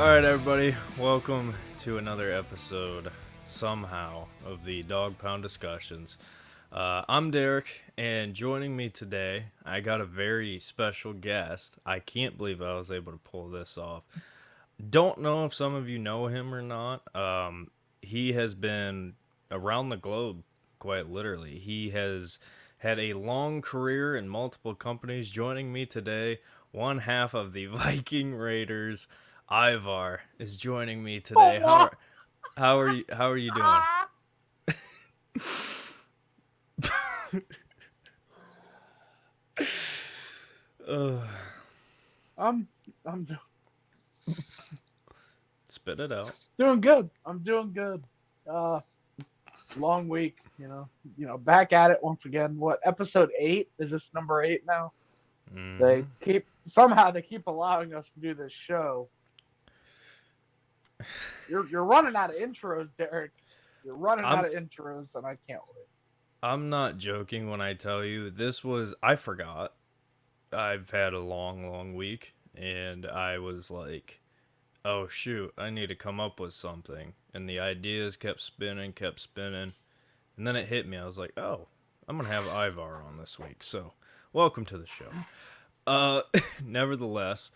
Alright, everybody, welcome to another episode, somehow, of the Dog Pound Discussions. I'm Derek, and joining me today, I got a very special guest. I can't believe I was able to pull this off. Don't know if some of you know him or not. He has been around the globe, quite literally. He has had a long career in multiple companies. Joining me today, one half of the Viking Raiders, Ivar, is joining me today. How are you doing? Ugh, I'm I'm spit it out. doing good. I'm doing good. Long week, back at it once again. What episode 8? Is this number 8 now? Hmm. They keep allowing us to do this show. You're running out of intros, Derek. You're running out I'm of intros, and I can't wait. I'm not joking when I tell you I forgot. I've had a long, long week, and I was like, oh shoot, I need to come up with something. And the ideas kept spinning, and then it hit me. I was like, oh, I'm gonna have Ivar on this week. So, welcome to the show. Uh, Nevertheless,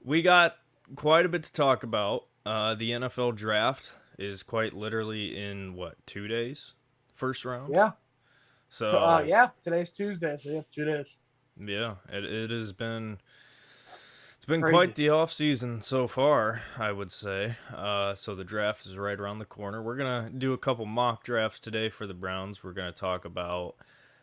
we got quite a bit to talk about. The NFL draft is quite literally in what, 2 days? First round. Yeah. So Yeah. Today's Tuesday, so yeah, 2 days. yeah, it has been. It's been quite Crazy. the off season so far, I would say. So the draft is right around the corner. We're gonna do a couple mock drafts today for the Browns. We're gonna talk about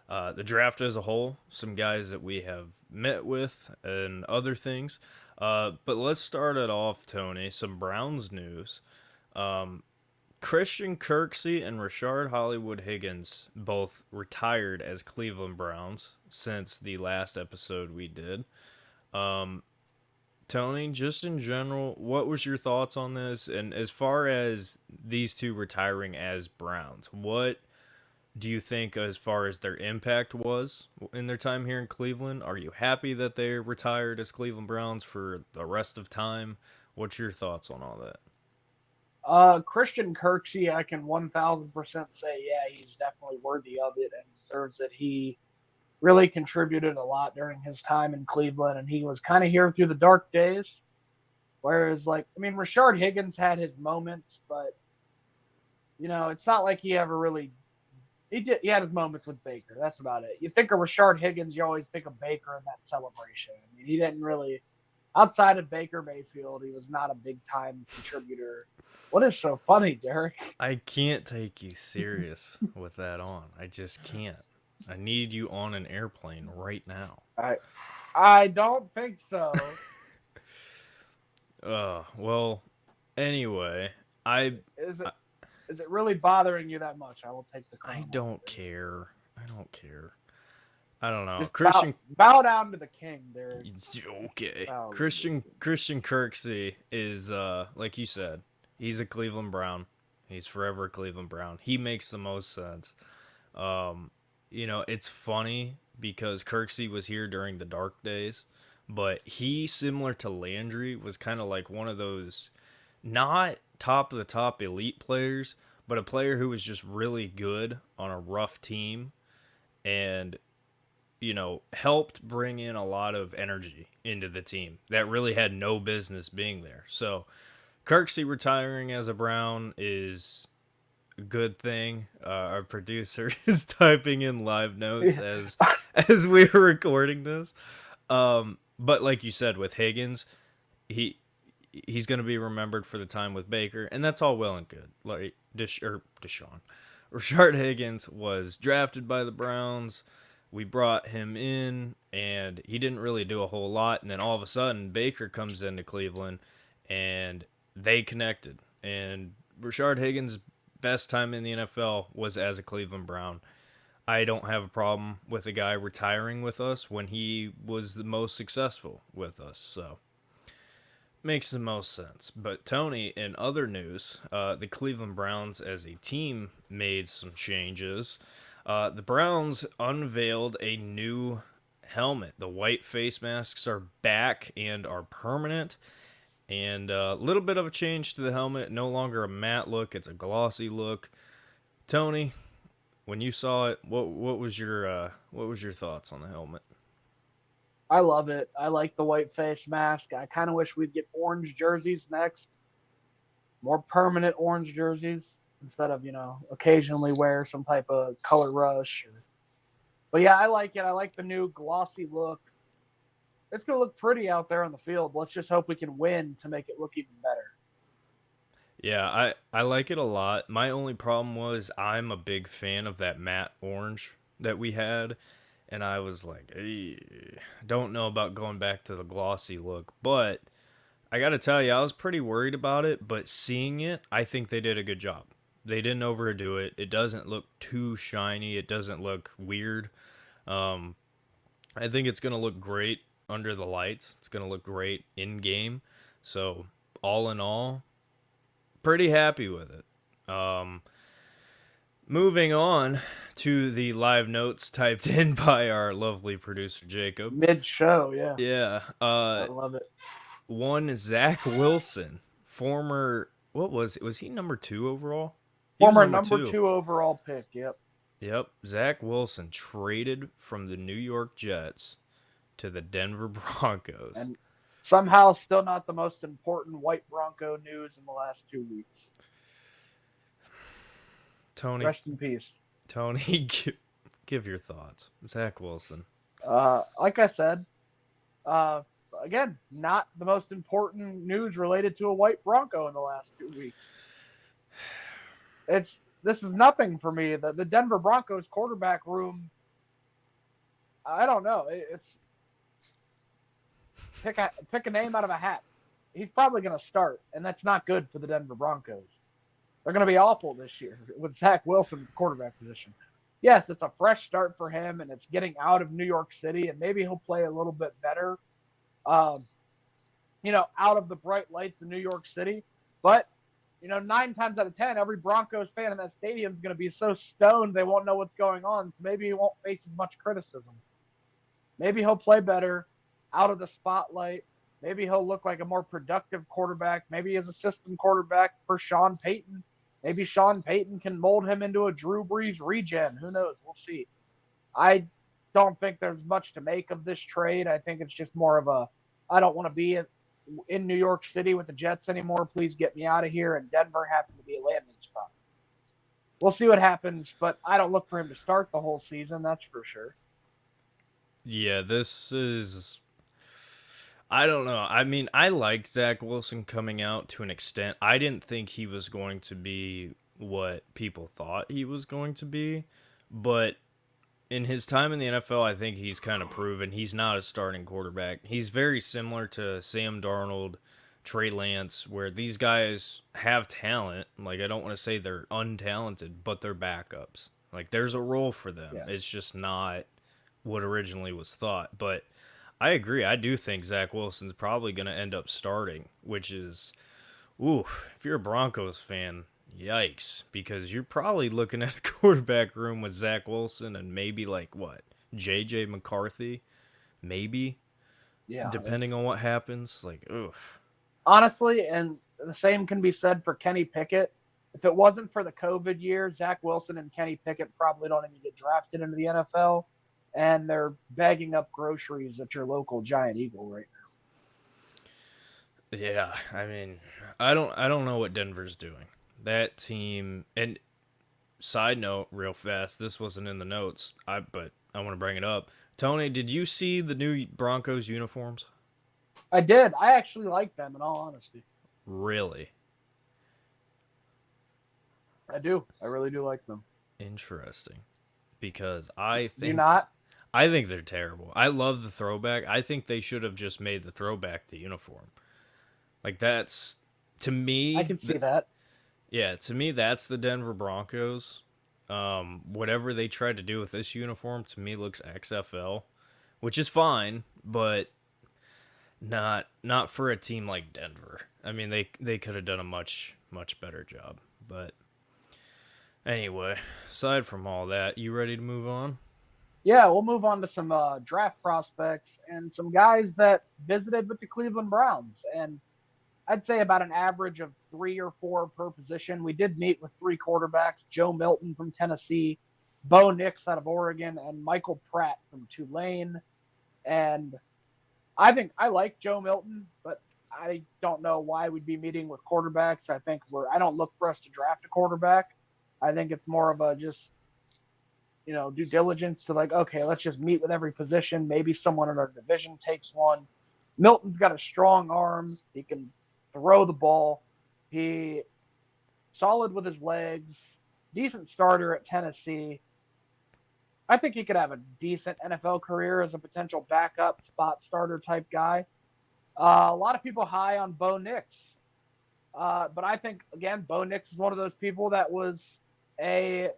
the draft as a whole, some guys that we have met with, and other things. But let's start it off, Tony. Some Browns news. Um, Christian Kirksey and Rashard Hollywood Higgins both retired as Cleveland Browns since the last episode we did. Um, Tony, just in general, what was your thoughts on this? And as far as these two retiring as Browns, what do you think as far as their impact was in their time here in Cleveland? Are you happy that they're retired as Cleveland Browns for the rest of time? What's your thoughts on all that? Christian Kirksey, I can 1,000% say, yeah, he's definitely worthy of it and deserves it. He really contributed a lot during his time in Cleveland, and he was kind of here through the dark days. Whereas, Rashard Higgins had his moments, but it's not like he ever really he had his moments with Baker. That's about it. You think of Rashard Higgins, you always think of Baker and that celebration. I mean, he didn't really outside of Baker Mayfield, he was not a big time contributor. What is so funny, Derek? I can't take you serious with that on. I just can't. I need you on an airplane right now. I I don't think so. Well, anyway, I Is I, it is it really bothering you that much? I will take the I crown off don't of it. care. I don't care. I don't know. Just bow down to the king, Derek. Okay. Bow to the king. Christian Kirksey is like you said, he's a Cleveland Brown. He's forever a Cleveland Brown. He makes the most sense. Um, it's funny because Kirksey was here during the dark days, but he, similar to Landry, was kind of like one of those not top of the top elite players, but a player who was just really good on a rough team and helped bring in a lot of energy into the team that really had no business being there. So Kirksey retiring as a Brown is a good thing. Our producer is typing in live notes Yeah. as we were recording this. But like you said with Higgins, he he's going to be remembered for the time with Baker, and that's all well and good. Like Deshaun, Rashard Higgins was drafted by the Browns. We brought him in, and he didn't really do a whole lot. And then all of a sudden, Baker comes into Cleveland, and they connected. And Rashard Higgins' best time in the NFL was as a Cleveland Brown. I don't have a problem with a guy retiring with us when he was the most successful with us. So makes the most sense. But Tony, in other news, the Cleveland Browns as a team made some changes. The Browns unveiled a new helmet. The white face masks are back and are permanent. and a little bit of a change to the helmet. No longer a matte look; it's a glossy look. Tony, when you saw it, what was your thoughts on the helmet? I love it. I like the white face mask. I kind of wish we'd get orange jerseys next, more permanent orange jerseys instead of occasionally wear some type of color rush. But yeah, I like it. I like the new glossy look. It's gonna look pretty out there on the field. Let's just hope we can win to make it look even better. Yeah, I like it a lot. My only problem was I'm a big fan of that matte orange that we had, and I was like, don't know about going back to the glossy look, but I got to tell you, I was pretty worried about it, but seeing it, I think they did a good job. They didn't overdo it. It doesn't look too shiny. It doesn't look weird. Um, I think it's going to look great under the lights. It's going to look great in game. So, all in all, pretty happy with it. Moving on to the live notes typed in by our lovely producer Jacob. Mid show, yeah. Yeah. I love it. One Zach Wilson, former what was it? Was he number 2 overall? He was Former number number 2. 2 overall pick, yep. Yep. Zach Wilson traded from the New York Jets to the Denver Broncos. And somehow still not the most important white Bronco news in the last 2 weeks. Tony, rest in peace. Tony, give your thoughts. Zach Wilson. Like I said, again, not the most important news related to a white Bronco in the last 2 weeks. This is nothing for me. The Denver Broncos quarterback room, I don't know. It's pick a name out of a hat. He's probably going to start, and that's not good for the Denver Broncos. They're going to be awful this year with Zach Wilson quarterback position. Yes, it's a fresh start for him, and it's getting out of New York City, and maybe he'll play a little bit better, out of the bright lights of New York City. But 9 times out of 10, every Broncos fan in that stadium is going to be so stoned they won't know what's going on. So maybe he won't face as much criticism. Maybe he'll play better out of the spotlight. Maybe he'll look like a more productive quarterback. Maybe as a system quarterback for Sean Payton. Maybe Sean Payton can mold him into a Drew Brees regen. Who knows? We'll see. I don't think there's much to make of this trade. I think it's just more of I don't want to be in New York City with the Jets anymore. Please get me out of here. And Denver happened to be a landing spot. We'll see what happens, but I don't look for him to start the whole season. That's for sure. Yeah, this is. I don't know. I mean, I liked Zach Wilson coming out to an extent. I didn't think he was going to be what people thought he was going to be, but in his time in the NFL, I think he's kind of proven he's not a starting quarterback. He's very similar to Sam Darnold, Trey Lance, where these guys have talent. Like, I don't want to say they're untalented, but they're backups. Like, there's a role for them. Yeah. It's just not what originally was thought. But I agree. I do think Zach Wilson's probably going to end up starting, which is, if you're a Broncos fan, yikes, because you're probably looking at a quarterback room with Zach Wilson and maybe J.J. McCarthy, maybe, depending on what happens. Honestly, and the same can be said for Kenny Pickett. If it wasn't for the COVID year, Zach Wilson and Kenny Pickett probably don't even get drafted into the NFL, and they're bagging up groceries at your local Giant Eagle right now. Yeah, I mean, I don't know what Denver's doing. That team, and side note, real fast, this wasn't in the notes, but I want to bring it up. Tony, did you see the new Broncos uniforms? I did. I actually like them, in all honesty. Really? I do. I really do like them. Interesting. Because I think... Do you not? I think they're terrible. I love the throwback. I think they should have just made the throwback the uniform. That's, to me... I can see that. Yeah, to me, that's the Denver Broncos. Whatever they tried to do with this uniform, to me, looks XFL, which is fine, but not for a team like Denver. I mean, they could have done a much better job. But anyway, aside from all that, you ready to move on? Yeah, we'll move on to some draft prospects and some guys that visited with the Cleveland Browns. And I'd say about an average of 3 or 4 per position. We did meet with 3 quarterbacks: Joe Milton from Tennessee, Bo Nix out of Oregon, and Michael Pratt from Tulane. And I think I like Joe Milton, but I don't know why we'd be meeting with quarterbacks. I don't look for us to draft a quarterback. I think it's more of a just, due diligence to like, okay, let's just meet with every position. Maybe someone in our division takes one. Milton's got a strong arm. He can throw the ball. He solid with his legs. Decent starter at Tennessee. I think he could have a decent NFL career as a potential backup spot starter type guy. A lot of people high on Bo Nix. But I think, again, Bo Nix is one of those people that was a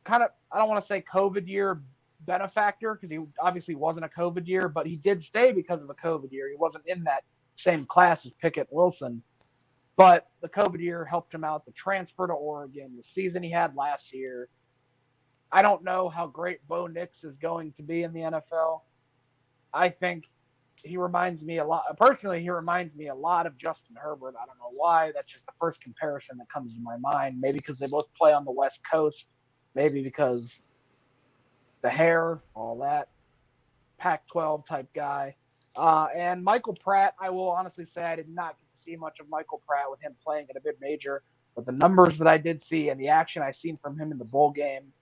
kind of, I don't want to say COVID year benefactor, because he obviously wasn't a COVID year, but he did stay because of a COVID year. He wasn't in that same class as Pickett Wilson. But the COVID year helped him out. The transfer to Oregon, the season he had last year. I don't know how great Bo Nix is going to be in the NFL. I think he reminds me a lot. Personally, he reminds me a lot of Justin Herbert. I don't know why. That's just the first comparison that comes to my mind. Maybe because they both play on the West Coast. Maybe because the hair, all that. Pac-12 type guy. And Michael Pratt, I will honestly say I did not get to see much of Michael Pratt with him playing at a mid-major. But the numbers that I did see and the action I seen from him in the bowl game,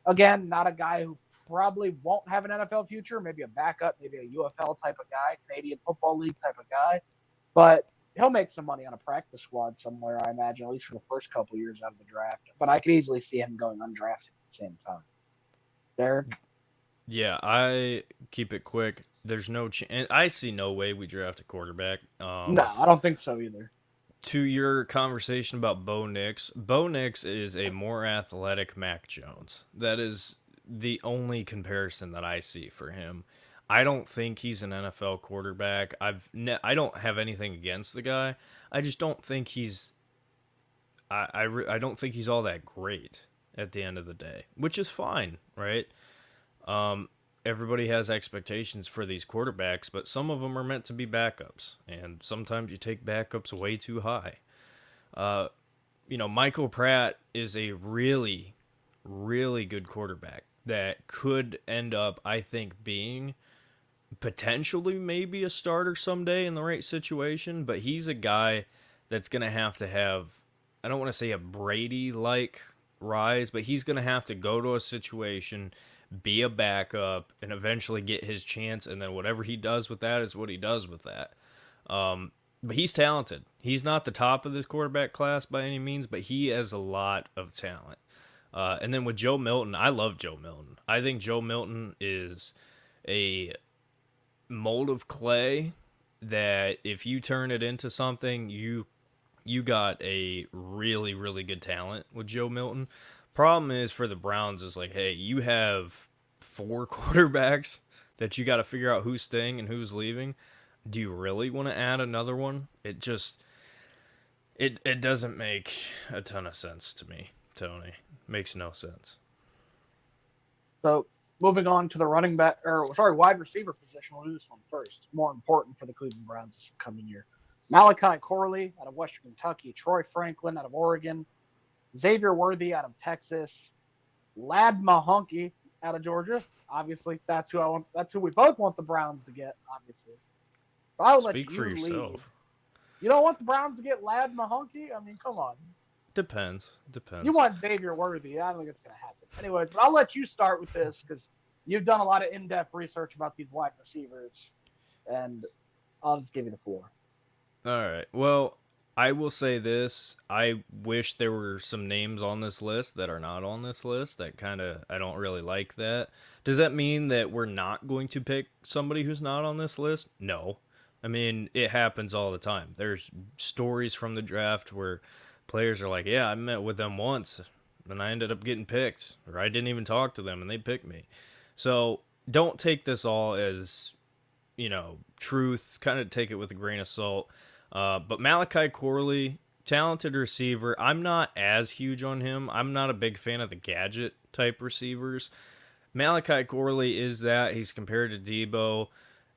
again, not a guy who probably won't have an NFL future, maybe a backup, maybe a UFL type of guy, Canadian Football League type of guy. But he'll make some money on a practice squad somewhere, I imagine, at least for the first couple of years out of the draft. But I could easily see him going undrafted at the same time. Derek? Yeah, I keep it quick. There's no chance. I see no way we draft a quarterback. No, I don't think so either. To your conversation about Bo Nix is a more athletic Mac Jones. That is the only comparison that I see for him. I don't think he's an NFL quarterback. I don't have anything against the guy. I just don't think he's I don't think he's all that great at the end of the day, which is fine, right? Everybody has expectations for these quarterbacks, but some of them are meant to be backups, and sometimes you take backups way too high. Michael Pratt is a really, really good quarterback that could end up, I think, being potentially maybe a starter someday in the right situation, but he's a guy that's going to have, I don't want to say a Brady-like rise, but he's going to have to go to a situation, be a backup, and eventually get his chance, and then whatever he does with that is what he does with that. But he's talented. He's not the top of this quarterback class by any means, but he has a lot of talent. And then with Joe Milton, I love Joe Milton. I think Joe Milton is a mold of clay that if you turn it into something, you got a really, really good talent with Joe Milton. Problem is for the Browns is like, hey, you have 4 quarterbacks that you got to figure out who's staying and who's leaving. Do you really want to add another one? It just it doesn't make a ton of sense to me, Tony. Makes no sense. So moving on to the wide receiver position. We'll do this one first. More important for the Cleveland Browns this coming year. Malachi Corley out of Western Kentucky, Troy Franklin out of Oregon, Xavier Worthy out of Texas, Lad Mahonky out of Georgia. Obviously, that's who I want. That's who we both want the Browns to get. Obviously, so I'll Speak for yourself. Lead. You don't want the Browns to get Lad Mahonky? I mean, come on. Depends. You want Xavier Worthy. I don't think it's going to happen. Anyways, but I'll let you start with this because you've done a lot of in-depth research about these wide receivers, and I'll just give you the floor. All right. Well, I will say this. I wish there were some names on this list that are not on this list. I don't really like that. Does that mean that we're not going to pick somebody who's not on this list? No. I mean, it happens all the time. There's stories from the draft where players are like, yeah, I met with them once and I ended up getting picked, or I didn't even talk to them and they picked me. So don't take this all as, truth. Kind of take it with a grain of salt. But Malachi Corley, talented receiver. I'm not as huge on him. I'm not a big fan of the gadget type receivers. Malachi Corley is that. He's compared to Debo.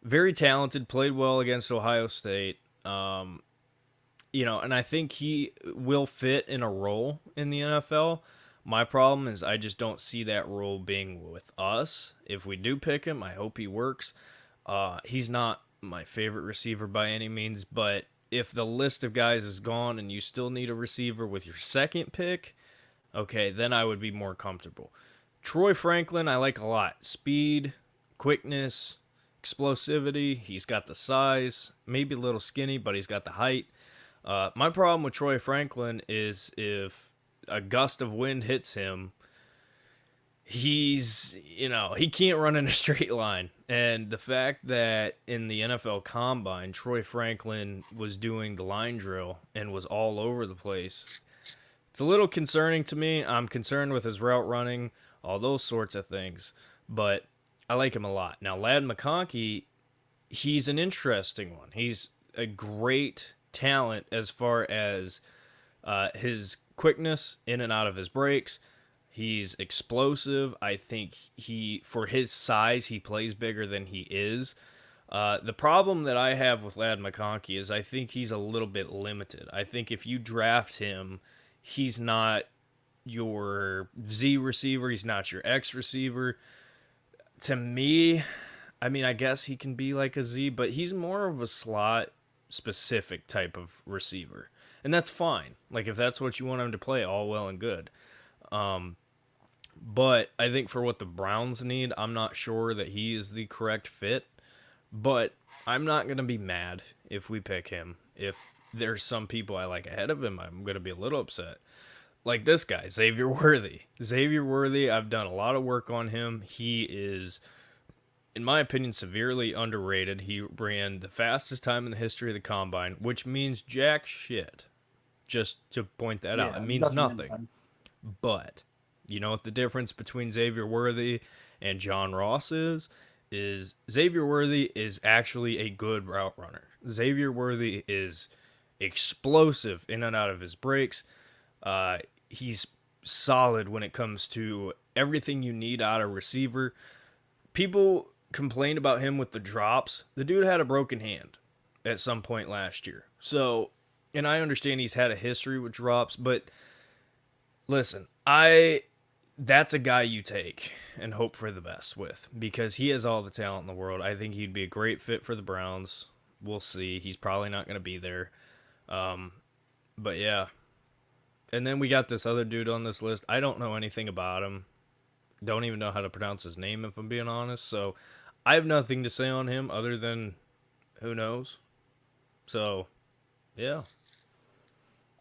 Very talented, played well against Ohio State. And I think he will fit in a role in the NFL. My problem is I just don't see that role being with us. If we do pick him, I hope he works. He's not my favorite receiver by any means, but if the list of guys is gone and you still need a receiver with your second pick, okay, then I would be more comfortable. Troy Franklin, I like a lot. Speed, quickness, explosivity. He's got the size, maybe a little skinny, but he's got the height. My problem with Troy Franklin is if a gust of wind hits him, he can't run in a straight line. And the fact that in the NFL Combine, Troy Franklin was doing the line drill and was all over the place, it's a little concerning to me. I'm concerned with his route running, all those sorts of things. But I like him a lot. Now, Lad McConkey, he's an interesting one. He's a great talent as far as his quickness in and out of his breaks. He's explosive. I think for his size, he plays bigger than he is. The problem that I have with Lad McConkey is I think he's a little bit limited. I think if you draft him, he's not your Z receiver. He's not your X receiver. To me, I mean, I guess he can be like a Z, but he's more of a slot specific type of receiver. And that's fine. Like, if that's what you want him to play, all well and good. But I think for what the Browns need, I'm not sure that he is the correct fit. But I'm not going to be mad if we pick him. If there's some people I like ahead of him, I'm going to be a little upset. Like this guy, Xavier Worthy. Xavier Worthy, I've done a lot of work on him. He is, in my opinion, severely underrated. He ran the fastest time in the history of the Combine, which means jack shit. Just to point that out. It means nothing. But you know what the difference between Xavier Worthy and John Ross is Xavier Worthy is actually a good route runner. Xavier Worthy is explosive in and out of his breaks. He's solid when it comes to everything you need out of receiver. People complained about him with the drops. The dude had a broken hand at some point last year. So, and I understand he's had a history with drops, but listen, that's a guy you take and hope for the best with because he has all the talent in the world. I think he'd be a great fit for the Browns. We'll see. He's probably not going to be there. But yeah. And then we got this other dude on this list. I don't know anything about him. Don't even know how to pronounce his name if I'm being honest. So I have nothing to say on him other than who knows. So, yeah.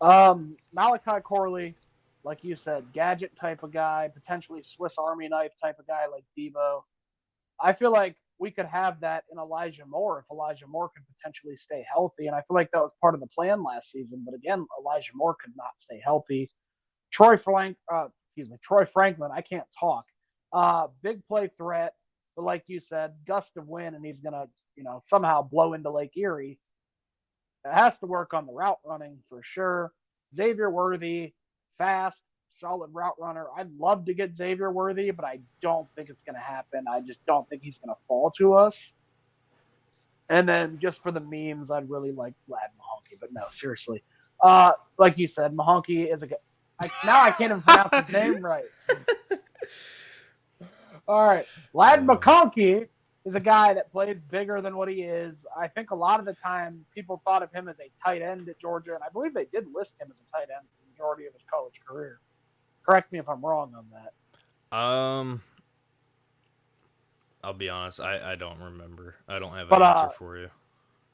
Malachi Corley, like you said, gadget type of guy, potentially Swiss Army knife type of guy like Debo. I feel like we could have that in Elijah Moore if Elijah Moore could potentially stay healthy. And I feel like that was part of the plan last season. But again, Elijah Moore could not stay healthy. Troy Franklin, I can't talk. Big play threat. But like you said, gust of wind, and he's going to, somehow blow into Lake Erie. It has to work on the route running for sure. Xavier Worthy, fast, solid route runner. I'd love to get Xavier Worthy, but I don't think it's going to happen. I just don't think he's going to fall to us. And then just for the memes, I'd really like Lad Mahonky, but no, seriously. Like you said, Mahonky is now I can't even pronounce his name right. All right. Lad McConkey is a guy that plays bigger than what he is. I think a lot of the time people thought of him as a tight end at Georgia, and I believe they did list him as a tight end for the majority of his college career. Correct me if I'm wrong on that. I'll be honest, I don't remember. I don't have an answer for you.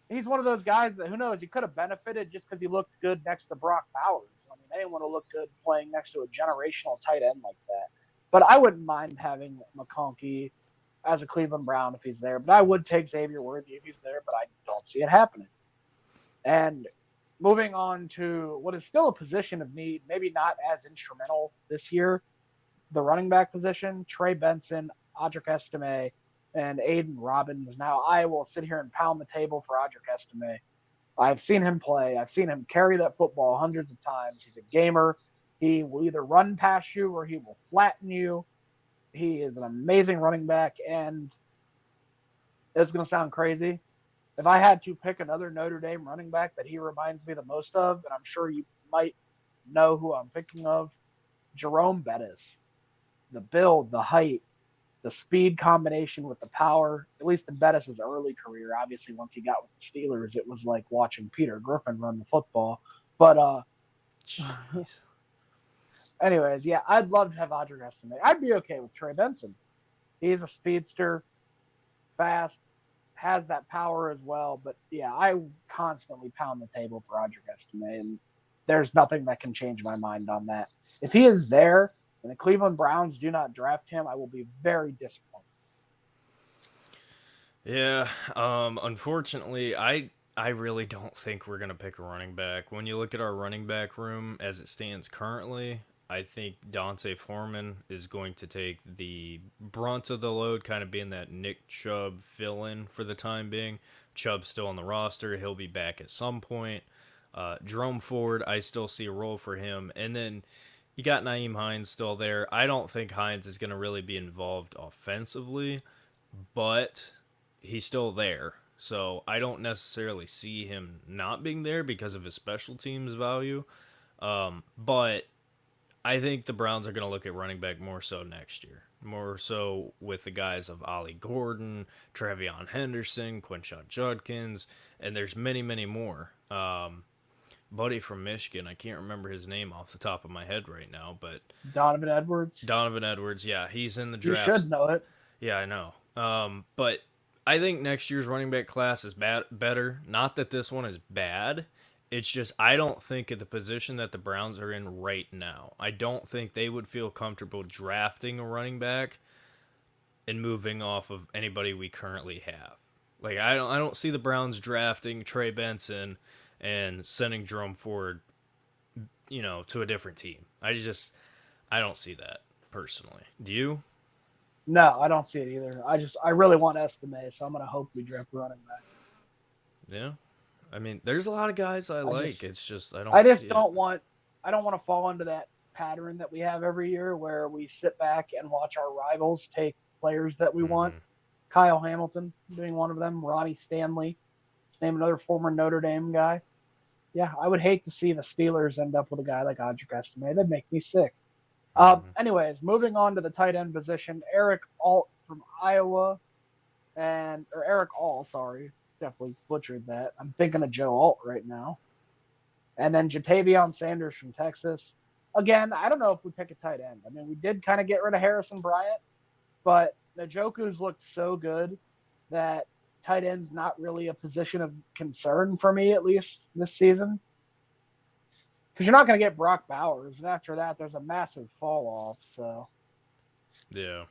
He's one of those guys that, who knows, he could have benefited just because he looked good next to Brock Bowers. I mean, anyone would look good playing next to a generational tight end like that. But I wouldn't mind having McConkey as a Cleveland Brown if he's there. But I would take Xavier Worthy if he's there, but I don't see it happening. And moving on to what is still a position of need, maybe not as instrumental this year, the running back position, Trey Benson, Audric Estime, and Aiden Robbins. Now, I will sit here and pound the table for Audric Estime. I've seen him play. I've seen him carry that football hundreds of times. He's a gamer. He will either run past you or he will flatten you. He is an amazing running back, and it's going to sound crazy. if I had to pick another Notre Dame running back that he reminds me the most of, and I'm sure you might know who I'm thinking of, Jerome Bettis. The build, the height, the speed combination with the power, at least in Bettis' early career. Obviously, once he got with the Steelers, it was like watching Peter Griffin run the football. But Jeez. anyways, yeah, I'd love to have Audric Estime. I'd be okay with Trey Benson. He's a speedster, fast, has that power as well. But yeah, I constantly pound the table for Audric Estime, and there's nothing that can change my mind on that. If he is there and the Cleveland Browns do not draft him, I will be very disappointed. Yeah, unfortunately, I really don't think we're gonna pick a running back. When you look at our running back room as it stands currently, I think Dante Foreman is going to take the brunt of the load, kind of being that Nick Chubb fill-in for the time being. Chubb's still on the roster; he'll be back at some point. Jerome Ford, I still see a role for him, and then you got Naeem Hines still there. I don't think Hines is going to really be involved offensively, but he's still there. So I don't necessarily see him not being there because of his special teams value. But I think the Browns are going to look at running back more so next year. More so with the guys of Ollie Gordon, Travion Henderson, Quinshon Judkins, and there's many, many more. Buddy from Michigan, I can't remember his name off the top of my head right now, but Donovan Edwards. Donovan Edwards, yeah, he's in the You draft. should know it. Yeah, I know. But I think next year's running back class is better. Not that this one is bad. It's just I don't think at the position that the Browns are in right now, I don't think they would feel comfortable drafting a running back and moving off of anybody we currently have. Like I don't see the Browns drafting Trey Benson and sending Jerome Ford, to a different team. I don't see that personally. Do you? No, I don't see it either. I really want Estime, so I'm gonna hope we draft running back. Yeah. I mean, there's a lot of guys I I like. just It's just I I don't just see it. don't want I don't want to fall into that pattern that we have every year where we sit back and watch our rivals take players that we want. Hmm. Kyle Hamilton being one of them, Ronnie Stanley, just name another former Notre Dame guy. Yeah, I would hate to see the Steelers end up with a guy like Audric Estime. That'd make me sick. Hmm. Anyways, moving on to the tight end position, Eric Alt from Iowa, or Eric All, sorry, definitely butchered that. I'm thinking of Joe Alt right now, and then Jatavion Sanders from Texas. Again, I don't know if we pick a tight end. I mean, we did kind of get rid of Harrison Bryant, but Njoku's looked so good that tight end's not really a position of concern for me, at least this season. Because you're not going to get Brock Bowers, and after that, there's a massive fall off. So Yeah.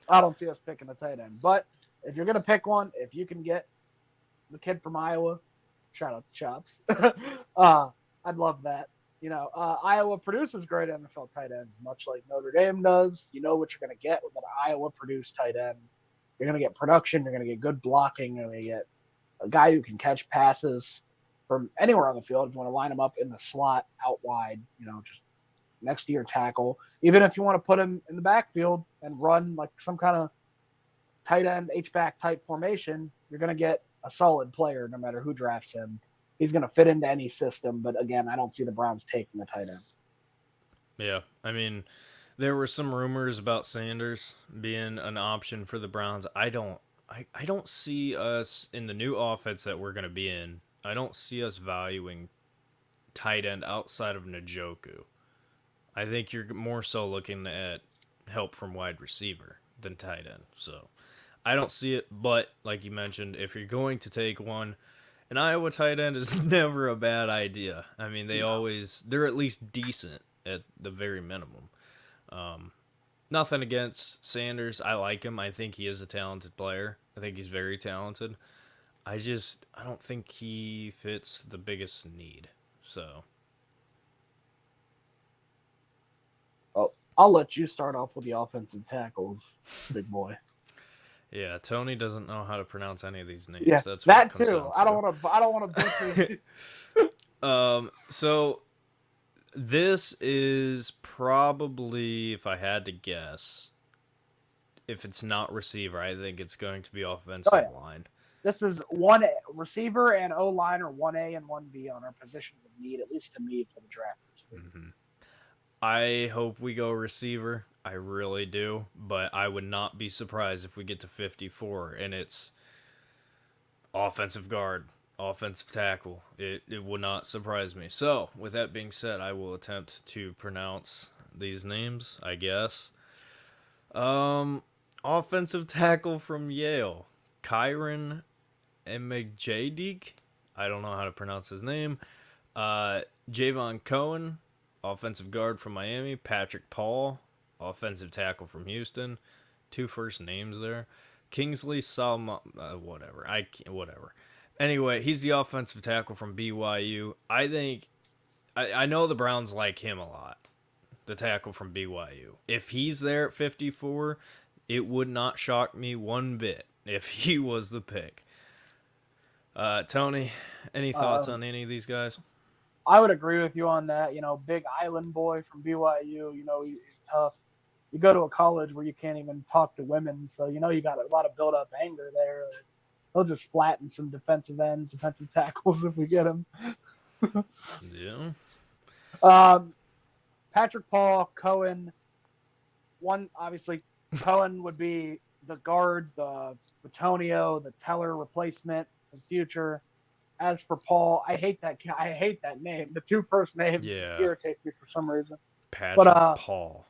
I don't see us picking a tight end. But if you're going to pick one, if you can get the kid from Iowa, shout out to Chops, I'd love that. Iowa produces great NFL tight ends, much like Notre Dame does. You know what you're going to get with an Iowa produced tight end. You're going to get production. You're going to get good blocking. You're going to get a guy who can catch passes from anywhere on the field. If you want to line him up in the slot, out wide, just next to your tackle. Even if you want to put him in the backfield and run like some kind of tight end H-back type formation, you're going to get a solid player no matter who drafts him. He's going to fit into any system, but again, I don't see the Browns taking the tight end. Yeah. I mean, there were some rumors about Sanders being an option for the Browns. I don't see us in the new offense that we're going to be in. I don't see us valuing tight end outside of Njoku. I think you're more so looking at help from wide receiver than tight end. So I don't see it, but like you mentioned, if you're going to take one, an Iowa tight end is never a bad idea. I mean, No. they're at least decent at the very minimum. Um, Nothing against Sanders. I like him. I think he is a talented player. I think he's very talented. I don't think he fits the biggest need. So Oh, I'll let you start off with the offensive tackles, big boy. yeah, Tony doesn't know how to pronounce any of these names. Yeah, That's what it that comes too. down I don't want to. I don't want to butcher. to. So this is probably, if I had to guess, if it's not receiver, I think it's going to be Oh offensive yeah, line. this is one receiver and O line are 1A and 1B on our positions of need, at least to me for the draft. Mm-hmm. I hope we go receiver. I really do, but I would not be surprised if we get to 54 and it's offensive guard, offensive tackle. It would not surprise me. So, with that being said, I will attempt to pronounce these names, I guess. Offensive tackle from Yale, Kyron Emegjadig. I don't know how to pronounce his name. Javon Cohen, offensive guard from Miami. Patrick Paul, offensive tackle from Houston. Two first names there. Kingsley Salma, whatever. Anyway, he's the offensive tackle from BYU. I know the Browns like him a lot. The tackle from BYU. If he's there at 54, it would not shock me one bit if he was the pick. Tony, any thoughts on any of these guys? I would agree with you on that. Big island boy from BYU. He's tough. You go to a college where you can't even talk to women, so you got a lot of built-up anger there. He'll just flatten some defensive ends, defensive tackles if we get him. Yeah. Patrick Paul, Cohen. One, obviously, Cohen would be the guard, the Batonio, the Teller replacement in the future. As for Paul, I hate that name. The two first names just irritate me for some reason. Patrick Paul.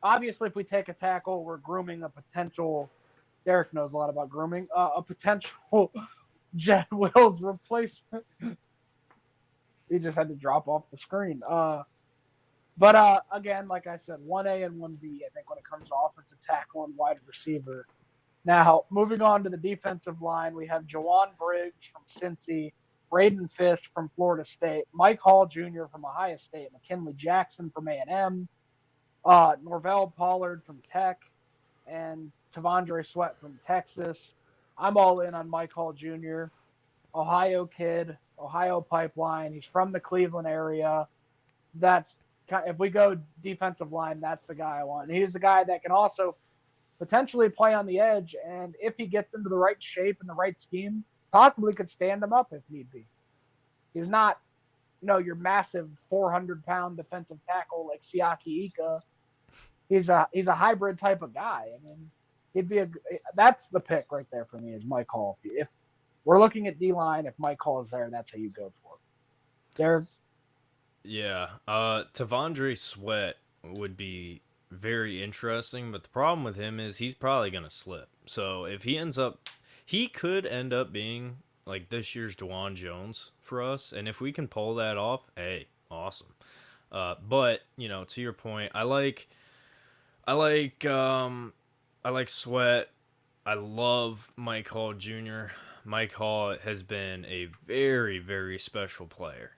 Obviously, if we take a tackle, we're grooming a potential. Derek knows a lot about grooming. A potential Jed Wills replacement. He just had to drop off the screen. But again, like I said, 1A and 1B, I think, when it comes to offensive tackle and wide receiver. Now, moving on to the defensive line, we have Jawan Briggs from Cincy, Braden Fisk from Florida State, Mike Hall Jr. from Ohio State, McKinley Jackson from A&M, Norvell Pollard from Tech, and Tavondre Sweat from Texas. I'm all in on Mike Hall Jr., Ohio kid, Ohio pipeline. He's from the Cleveland area. If we go defensive line, that's the guy I want. And he's the guy that can also potentially play on the edge, and if he gets into the right shape and the right scheme, possibly could stand him up if need be. He's not, your massive 400-pound defensive tackle like Siaki Ika. He's a hybrid type of guy. I mean, that's the pick right there for me is Mike Hall. If we're looking at D-line, if Mike Hall is there, that's how you go for it. There. Yeah. Tavondre Sweat would be very interesting, but the problem with him is he's probably going to slip. So if he could end up being like this year's DeJuan Jones for us, and if we can pull that off, hey, awesome. But to your point, I like Sweat. I love Mike Hall Jr. Mike Hall has been a very, very special player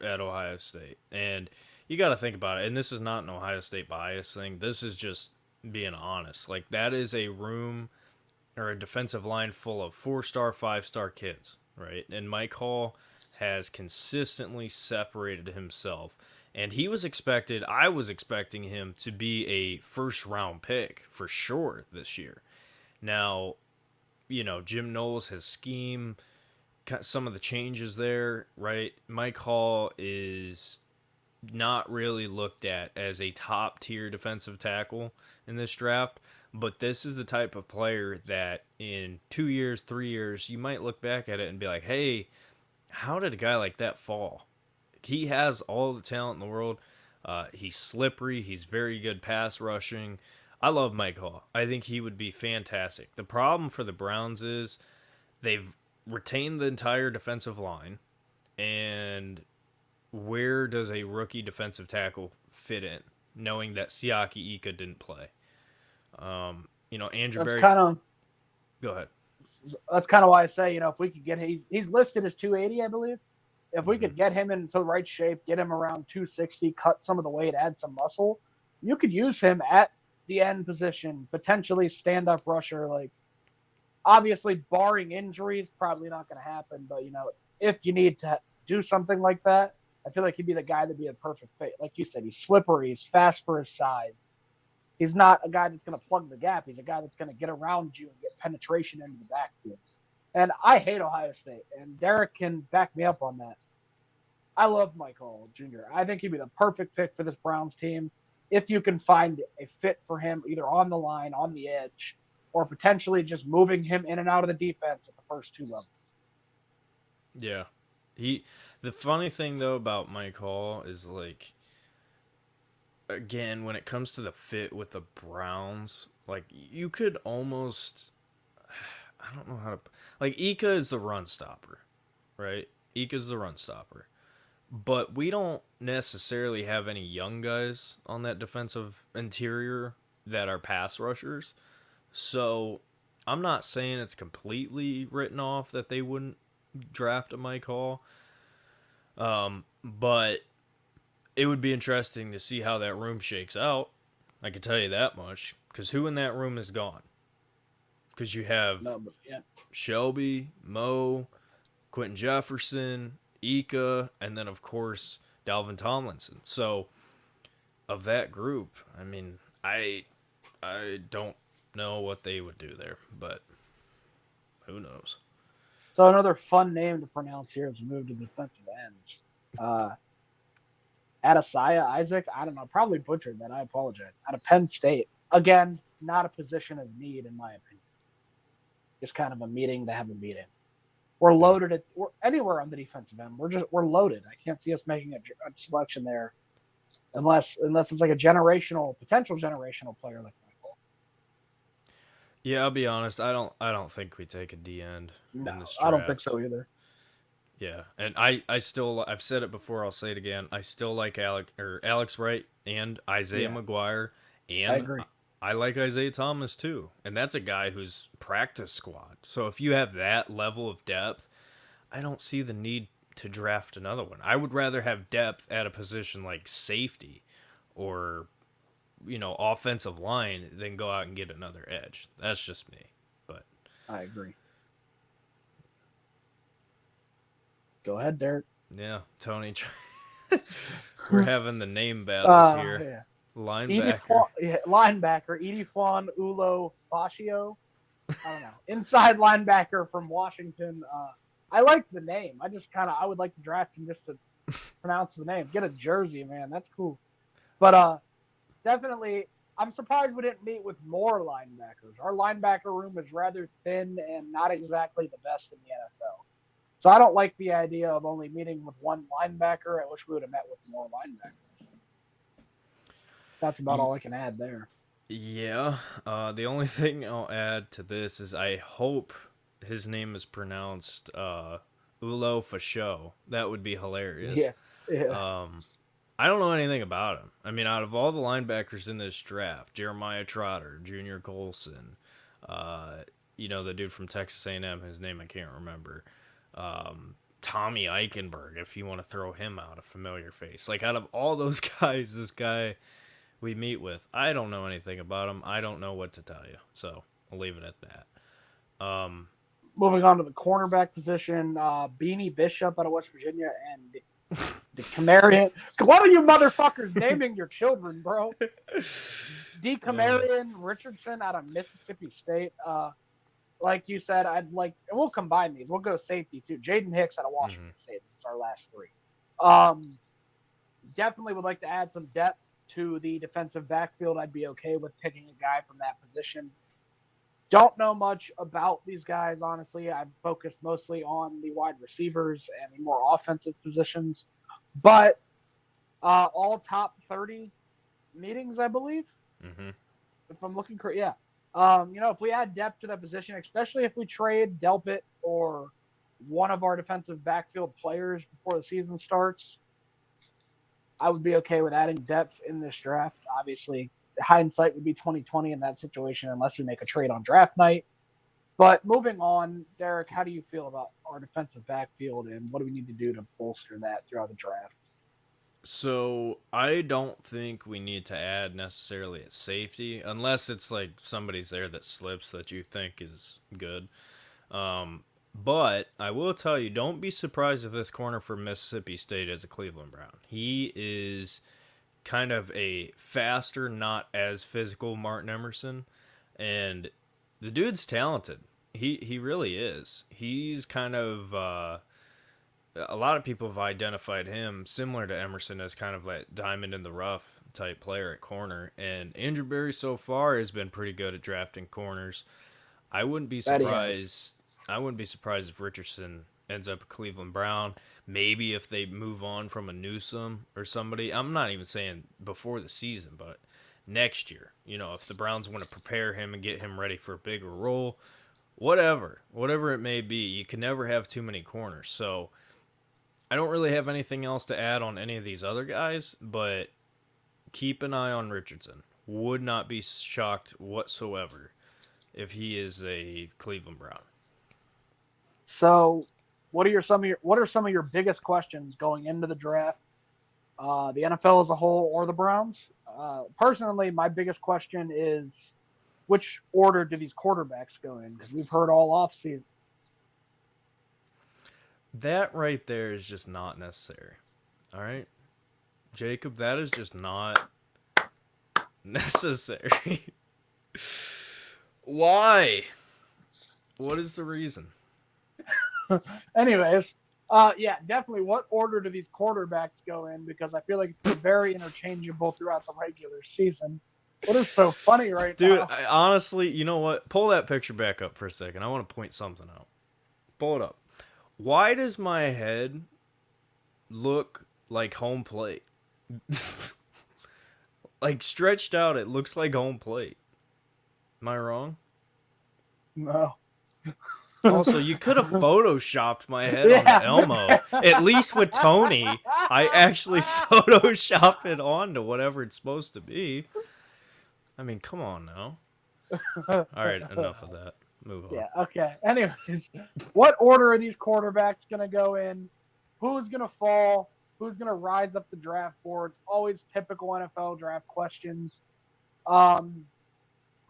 at Ohio State, and you got to think about it. And this is not an Ohio State bias thing. This is just being honest. Like, that is a room or a defensive line full of 4-star, 5-star kids, right? And Mike Hall has consistently separated himself. And I was expecting him to be a first-round pick for sure this year. Now, Jim Knowles has scheme, some of the changes there, right? Mike Hall is not really looked at as a top-tier defensive tackle in this draft, but this is the type of player that in 2 years, 3 years, you might look back at it and be like, hey, how did a guy like that fall? He has all the talent in the world. He's slippery. He's very good pass rushing. I love Mike Hall. I think he would be fantastic. The problem for the Browns is they've retained the entire defensive line, and where does a rookie defensive tackle fit in, knowing that Siaki Ika didn't play? Andrew Berry. Go ahead. That's kind of why I say, if we could get he's listed as 280, I believe. If we could get him into the right shape, get him around 260, cut some of the weight, add some muscle, you could use him at the end position, potentially stand-up rusher. Like, obviously, barring injuries, probably not going to happen. But, if you need to do something like that, I feel like he'd be the guy that'd be a perfect fit. Like you said, he's slippery. He's fast for his size. He's not a guy that's going to plug the gap. He's a guy that's going to get around you and get penetration into the backfield. And I hate Ohio State, and Derek can back me up on that. I love Mike Hall Jr. I think he'd be the perfect pick for this Browns team if you can find a fit for him either on the line, on the edge, or potentially just moving him in and out of the defense at the first two levels. Yeah. He the funny thing though about Mike Hall is like again when it comes to the fit with the Browns, like you could almost I don't know how to like Ika is the run stopper, right? Ika's the run stopper. But we don't necessarily have any young guys on that defensive interior that are pass rushers. So I'm not saying it's completely written off that they wouldn't draft a Mike Hall. But it would be interesting to see how that room shakes out. I can tell you that much. Because who in that room is gone? Because you have No, but yeah. Shelby, Mo, Quentin Jefferson, Ika, and then of course Dalvin Tomlinson. So of that group, I mean, I don't know what they would do there, but who knows? So another fun name to pronounce here as we move to defensive ends. Adesanya Isaac, I don't know, probably butchered that. I apologize. Out of Penn State. Again, not a position of need in my opinion. Just kind of a meeting to have a meeting. We're loaded at we're anywhere on the defensive end. We're loaded. I can't see us making a selection there unless it's like a potential generational player like Michael. Yeah, I'll be honest. I don't think we take a D end No, in this I don't think draft. so either. Yeah, and I still I've said it before. I'll say it again. I still like Alex Wright and Isaiah Yeah, McGuire, I and agree. I like Isaiah Thomas too. And that's a guy who's practice squad. So if you have that level of depth, I don't see the need to draft another one. I would rather have depth at a position like safety or offensive line than go out and get another edge. That's just me. But I agree. Go ahead, Derek. yeah, Tony, we're having the name battles here. Yeah. Linebacker. Linebacker, Edifon Ulo Fascio. I don't know. Inside linebacker from Washington. I like the name. I would like to draft him just to pronounce the name. Get a jersey, man. That's cool. But definitely, I'm surprised we didn't meet with more linebackers. Our linebacker room is rather thin and not exactly the best in the NFL. So I don't like the idea of only meeting with one linebacker. I wish we would have met with more linebackers. That's about all I can add there. Yeah. The only thing I'll add to this is I hope his name is pronounced Ulo Fasho. That would be hilarious. Yeah. Yeah. I don't know anything about him. I mean, out of all the linebackers in this draft, Jeremiah Trotter, Junior Colson, uh, the dude from Texas A&M, his name I can't remember. Tommy Eichenberg, if you want to throw him out, a familiar face. Like out of all those guys, this guy we meet with, I don't know anything about him. I don't know what to tell you. So I'll leave it at that. Moving on to the cornerback position, Beanie Bishop out of West Virginia and the Camarian. What are you motherfuckers naming your children, bro? Camarian Richardson out of Mississippi State. Like you said, and we'll combine these. We'll go safety too. Jaden Hicks out of Washington State. This is our last three. Definitely would like to add some depth to the defensive backfield. I'd be okay with picking a guy from that position. Don't know much about these guys, honestly. I've focused mostly on the wide receivers and the more offensive positions. But all top 30 meetings, I believe. Mm-hmm. If I'm looking correct, yeah. If we add depth to that position, especially if we trade Delpit or one of our defensive backfield players before the season starts, I would be okay with adding depth in this draft. Obviously, hindsight would be 2020 in that situation unless we make a trade on draft night. But moving on, Derek, how do you feel about our defensive backfield and what do we need to do to bolster that throughout the draft? So I don't think we need to add necessarily a safety unless it's like somebody's there that slips that you think is good. But I will tell you, don't be surprised if this corner from Mississippi State is a Cleveland Brown. He is kind of a faster, not as physical Martin Emerson, and the dude's talented. He really is. He's kind of a lot of people have identified him similar to Emerson as kind of like diamond in the rough type player at corner. And Andrew Berry so far has been pretty good at drafting corners. I wouldn't be That he has. surprised. I wouldn't be surprised if Richardson ends up a Cleveland Brown. Maybe if they move on from a Newsome or somebody. I'm not even saying before the season, but next year. You know, if the Browns want to prepare him and get him ready for a bigger role, whatever it may be, you can never have too many corners. So I don't really have anything else to add on any of these other guys, but keep an eye on Richardson. Would not be shocked whatsoever if he is a Cleveland Brown. So, what are some of your biggest questions going into the draft? The NFL as a whole or the Browns? Personally, my biggest question is which order do these quarterbacks go in? Because we've heard all offseason. That right there is just not necessary. All right, Jacob, that is just not necessary. Why? What is the reason? Anyways, yeah, definitely. What order do these quarterbacks go in? Because I feel like it's very interchangeable throughout the regular season. What is so funny right Dude, now? honestly, you know what? Pull that picture back up for a second. I want to point something out. Pull it up. Why does my head look like home plate? Like stretched out, it looks like home plate. Am I wrong? No. Also, you could have photoshopped my head on the Yeah. Elmo. At least with Tony, I actually photoshopped it onto whatever it's supposed to be. I mean, come on now. All right, enough of that. Move on. Yeah. Okay. Anyways, what order are these quarterbacks going to go in? Who's going to fall? Who's going to rise up the draft board? Always typical NFL draft questions. Um,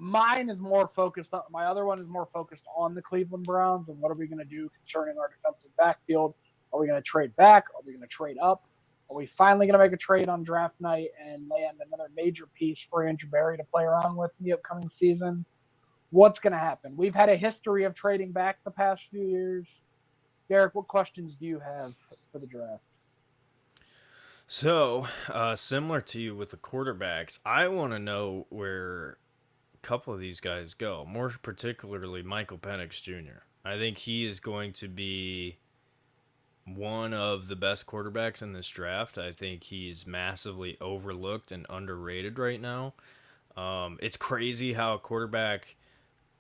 Mine is more focused on my other one is more focused on the Cleveland Browns and what are we going to do concerning our defensive backfield? Are we going to trade back? Are we going to trade up? Are we finally going to make a trade on draft night and land another major piece for Andrew Berry to play around with in the upcoming season? What's going to happen? We've had a history of trading back the past few years. Derek, what questions do you have for the draft? So, similar to you with the quarterbacks, I want to know where a couple of these guys go. More particularly, Michael Penix Jr. I think he is going to be one of the best quarterbacks in this draft. I think he's massively overlooked and underrated right now. It's crazy how a quarterback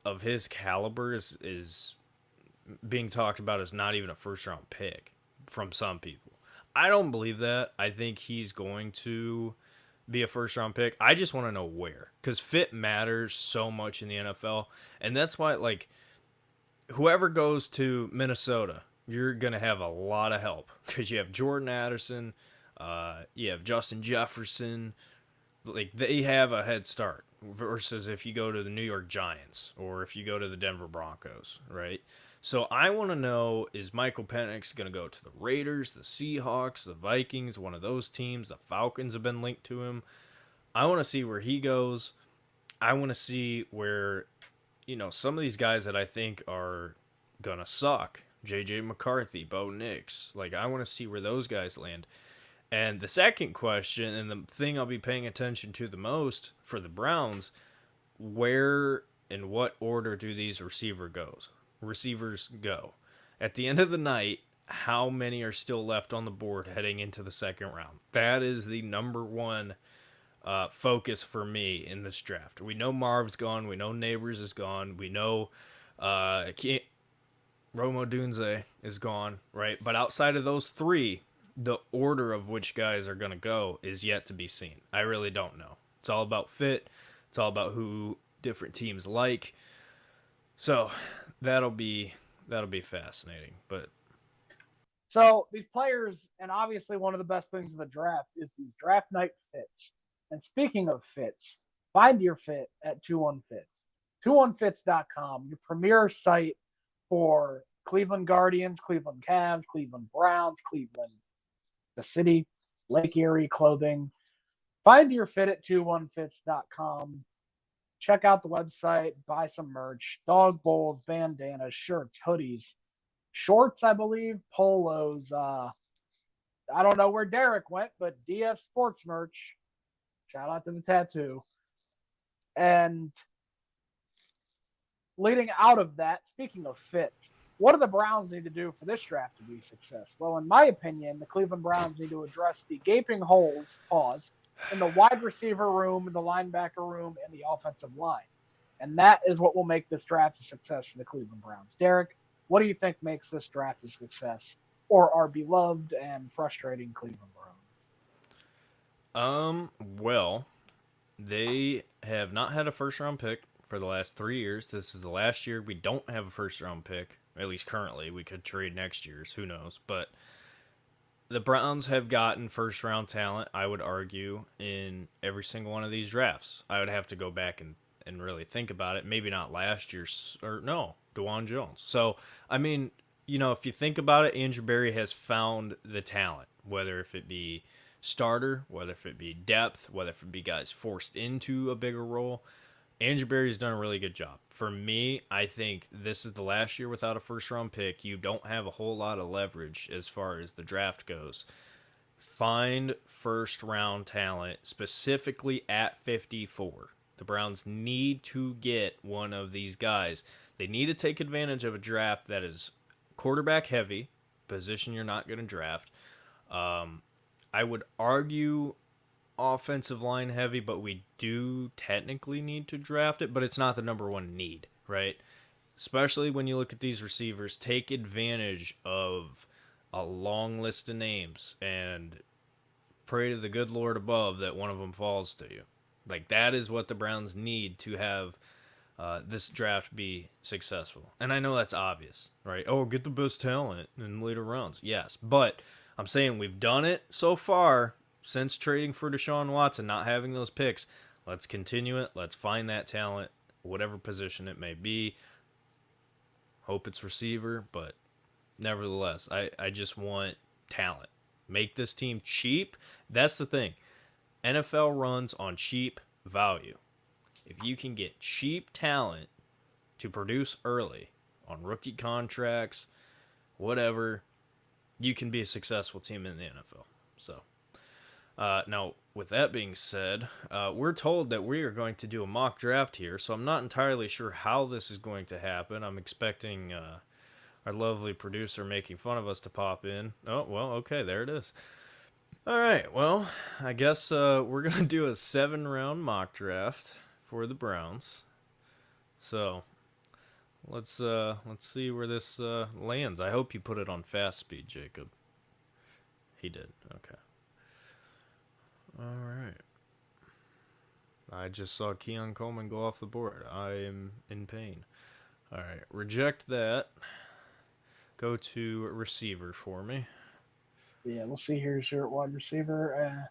of his caliber is being talked about as not even a first round pick from some people. I don't believe that. I think he's going to be a first round pick. I just want to know where, because fit matters so much in the NFL, and that's why like whoever goes to Minnesota, you're gonna have a lot of help because you have Jordan Addison, you have Justin Jefferson. Like they have a head start versus if you go to the New York Giants or if you go to the Denver Broncos, right? So I want to know, is Michael Penix going to go to the Raiders, the Seahawks, the Vikings, one of those teams? The Falcons have been linked to him. I want to see where he goes. I want to see where, some of these guys that I think are going to suck. JJ McCarthy, Bo Nix. Like, I want to see where those guys land. And the second question, and the thing I'll be paying attention to the most for the Browns, where in what order do these receivers go? At the end of the night, how many are still left on the board heading into the second round? That is the number one focus for me in this draft. We know Marv's gone. We know Neighbors is gone. We know Romo Dunze is gone, right? But outside of those three, the order of which guys are going to go is yet to be seen. I really don't know. It's all about fit. It's all about who different teams like. So that'll be fascinating. But So these players, and obviously one of the best things of the draft is these draft night fits. And speaking of fits, find your fit at TwoOneFits. TwoOneFits.com, your premier site for Cleveland Guardians, Cleveland Cavs, Cleveland Browns, Cleveland, the city, Lake Erie clothing. Find your fit at TwoOneFits.com. check out the website, buy some merch, dog bowls, bandanas, shirts, hoodies, shorts, I believe, polos. I don't know where Derek went, but DF Sports merch. Shout out to the tattoo. And leading out of that, speaking of fit, what do the Browns need to do for this draft to be a success? Well, in my opinion, the Cleveland Browns need to address the gaping holes, in the wide receiver room, in the linebacker room, and the offensive line. And that is what will make this draft a success for the Cleveland Browns. Derek, what do you think makes this draft a success, or our beloved and frustrating Cleveland Browns? Well, they have not had a first round pick for the last 3 years. This is the last year we don't have a first round pick, at least currently. We could trade next year's, who knows. But the Browns have gotten first round talent, I would argue, in every single one of these drafts. I would have to go back and really think about it. Maybe not last year's, or no, DeJuan Jones. So, I mean, if you think about it, Andrew Berry has found the talent, whether if it be starter, whether if it be depth, whether if it be guys forced into a bigger role. Andrew Berry's done a really good job. For me, I think this is the last year without a first round pick. You don't have a whole lot of leverage as far as the draft goes. Find first round talent, specifically at 54. The Browns need to get one of these guys. They need to take advantage of a draft that is quarterback heavy, position you're not going to draft. I would argue offensive line heavy, but we do technically need to draft it, but it's not the number one need, right? Especially when you look at these receivers, take advantage of a long list of names and pray to the good Lord above that one of them falls to you. Like, that is what the Browns need to have this draft be successful. And I know that's obvious, right? Oh, get the best talent in later rounds. Yes, but I'm saying we've done it so far since trading for Deshaun Watson, not having those picks. Let's continue it. Let's find that talent, whatever position it may be. Hope it's receiver, but nevertheless, I just want talent. Make this team cheap. That's the thing. NFL runs on cheap value. If you can get cheap talent to produce early on rookie contracts, whatever, you can be a successful team in the NFL. So, now, with that being said, we're told that we are going to do a mock draft here, so I'm not entirely sure how this is going to happen. I'm expecting our lovely producer making fun of us to pop in. Oh, well, okay, there it is. All right, well, I guess we're going to do a 7-round mock draft for the Browns. So, let's see where this lands. I hope you put it on fast speed, Jacob. He did. Okay. All right. I just saw Keon Coleman go off the board. I am in pain. All right. Reject that. Go to receiver for me. Yeah, we'll see. Here's your wide receiver.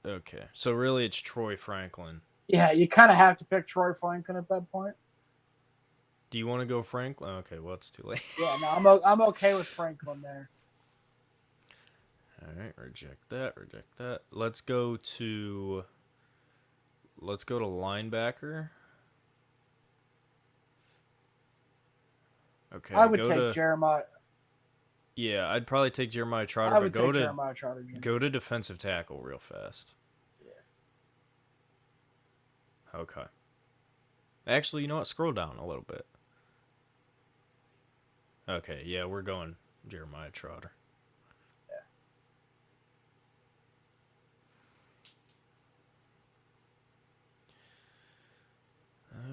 Okay. So really it's Troy Franklin. Yeah, you kind of have to pick Troy Franklin at that point. Do you want to go Franklin? Okay, well, it's too late. Yeah, no, I'm okay with Franklin there. All right, reject that. Let's go to linebacker. Okay, I would take Jeremiah. Yeah, I'd probably take Jeremiah Trotter, I would but take Jeremiah Trotter. Go to defensive tackle real fast. Yeah. Okay. Actually, you know what? Scroll down a little bit. Okay, yeah, we're going Jeremiah Trotter.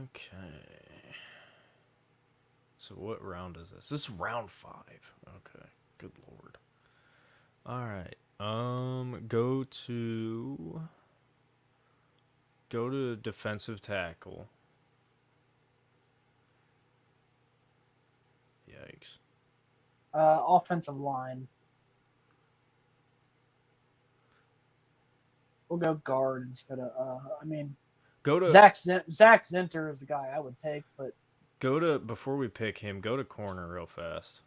Okay. So what round is this? This is round 5. Okay. Good lord. All right. Go to defensive tackle. Yikes. Offensive line. We'll go guard instead of. Go to Zach Zinter is the guy I would take, but before we pick him, go to corner real fast.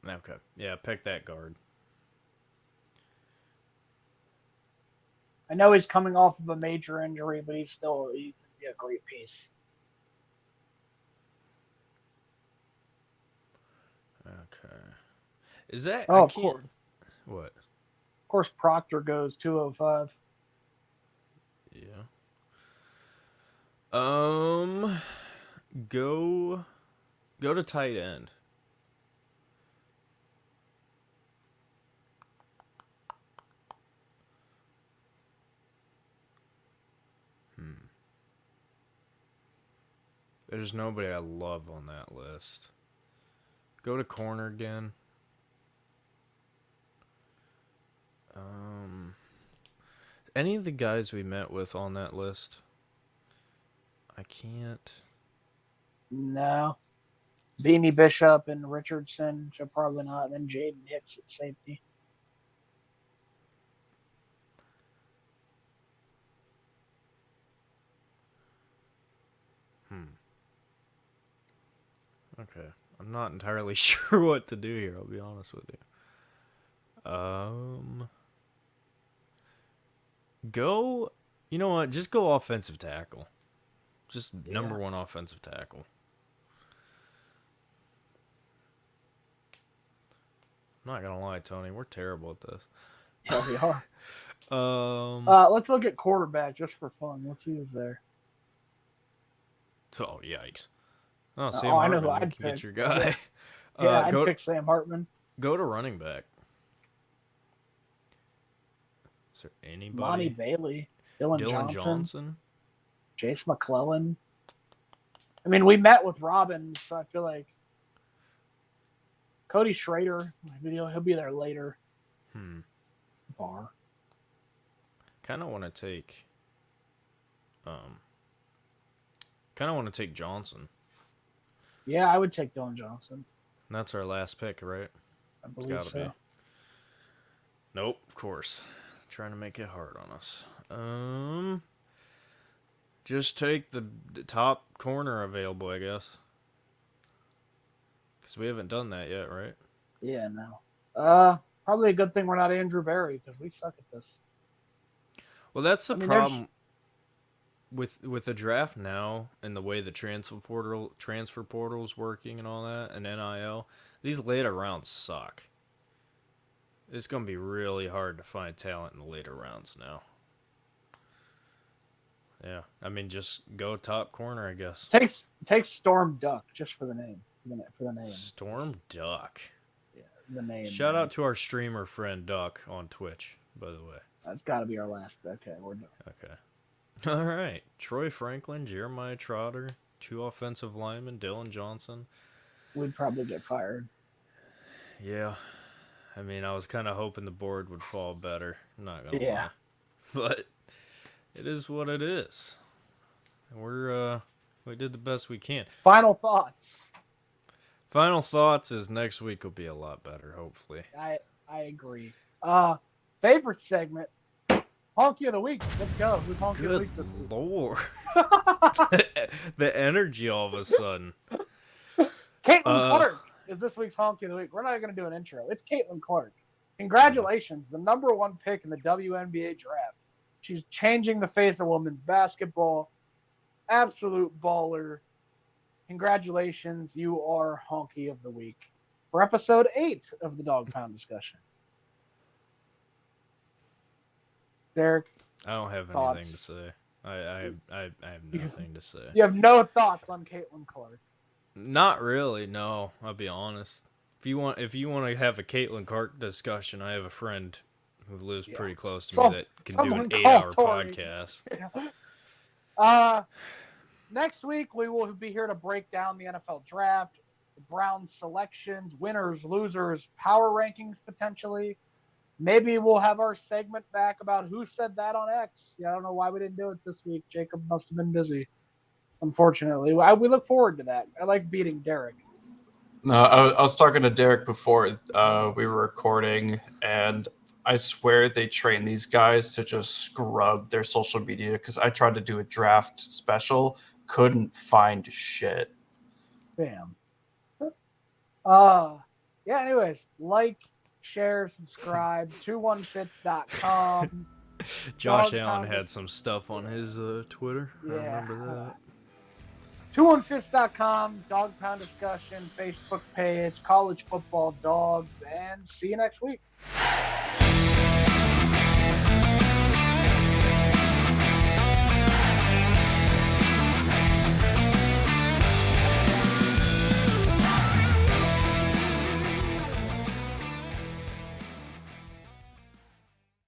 Okay. Yeah, pick that guard. I know he's coming off of a major injury, but he can be a great piece. Okay. Is that I Oh, of can't course. what? Of course, Proctor goes 205. Yeah. Um go to tight end. Hmm. There's nobody I love on that list. Go to corner again. Any of the guys we met with on that list? I can't. No. Beanie Bishop and Richardson, so probably not. And then Jaden Hicks at safety. Okay. I'm not entirely sure what to do here, I'll be honest with you. Go, you know what? Just go offensive tackle. Just number one offensive tackle. I'm not gonna lie, Tony, we're terrible at this. Yeah, we are. Let's look at quarterback just for fun. Let's see who's there. Oh yikes! Oh, Sam I know Hartman, who you I'd can get pick. your guy. Yeah, I'd pick Sam Hartman. Go to running back. Is there anybody? Monty Bailey, Dylan Johnson, Jace McClellan. I mean, we met with Robbins, so I feel like Cody Schrader, he'll be there later. Bar. Kind of want to take. Johnson. Yeah, I would take Dylan Johnson. And that's our last pick, right? I believe so. Be. Nope, of course. Trying to make it hard on us. Just take the top corner available, I guess. Because we haven't done that yet, right? Yeah, no. Probably a good thing we're not Andrew Berry because we suck at this. Well, that's the problem with the draft now and the way the transfer portal's working and all that, and NIL. These later rounds suck. It's gonna be really hard to find talent in the later rounds now. Yeah, I mean, just go top corner, I guess. Take Storm Duck just for the name. For the name. Storm Duck. Yeah, the name. Shout out to our streamer friend Duck on Twitch, by the way. That's got to be our last. Okay, we're done. Okay. All right. Troy Franklin, Jeremiah Trotter, 2 offensive linemen, Dylan Johnson. We'd probably get fired. Yeah. I mean, I was kind of hoping the board would fall better. I'm not going to lie. But it is what it is. We did the best we can. Final thoughts. Final thoughts is next week will be a lot better, hopefully. I agree. Favorite segment, Honky of the Week. Let's go. Who's Honky of the Week this week? Lord. The energy all of a sudden. Caitlin Clark is this week's Honky of the Week. We're not going to do an intro. It's Caitlin Clark. Congratulations, the number 1 pick in the WNBA draft. She's changing the face of women's basketball. Absolute baller. Congratulations, you are Honky of the Week for episode 8 of the Dog Pound discussion. Derek, I don't have anything to say. I have nothing to say. You have no thoughts on Caitlin Clark? Not really. No, I'll be honest. If you want to have a Caitlin Clark discussion, I have a friend who lives pretty close to me that can do an 8-hour podcast. Next week we will be here to break down the NFL draft, the Browns selections, winners, losers, power rankings potentially. Maybe we'll have our segment back about who said that on X. Yeah, I don't know why we didn't do it this week. Jacob must have been busy, unfortunately. We look forward to that. I like beating Derek. No, I was talking to Derek before we were recording, and I swear they train these guys to just scrub their social media because I tried to do a draft special, couldn't find shit. Bam. yeah, anyways, like, share, subscribe, 2onefits.com. Josh Dog Allen Pound had some stuff on his Twitter. I Yeah. remember that. 2onefits.com, Dog Pound Discussion, Facebook page, college football dogs, and see you next week.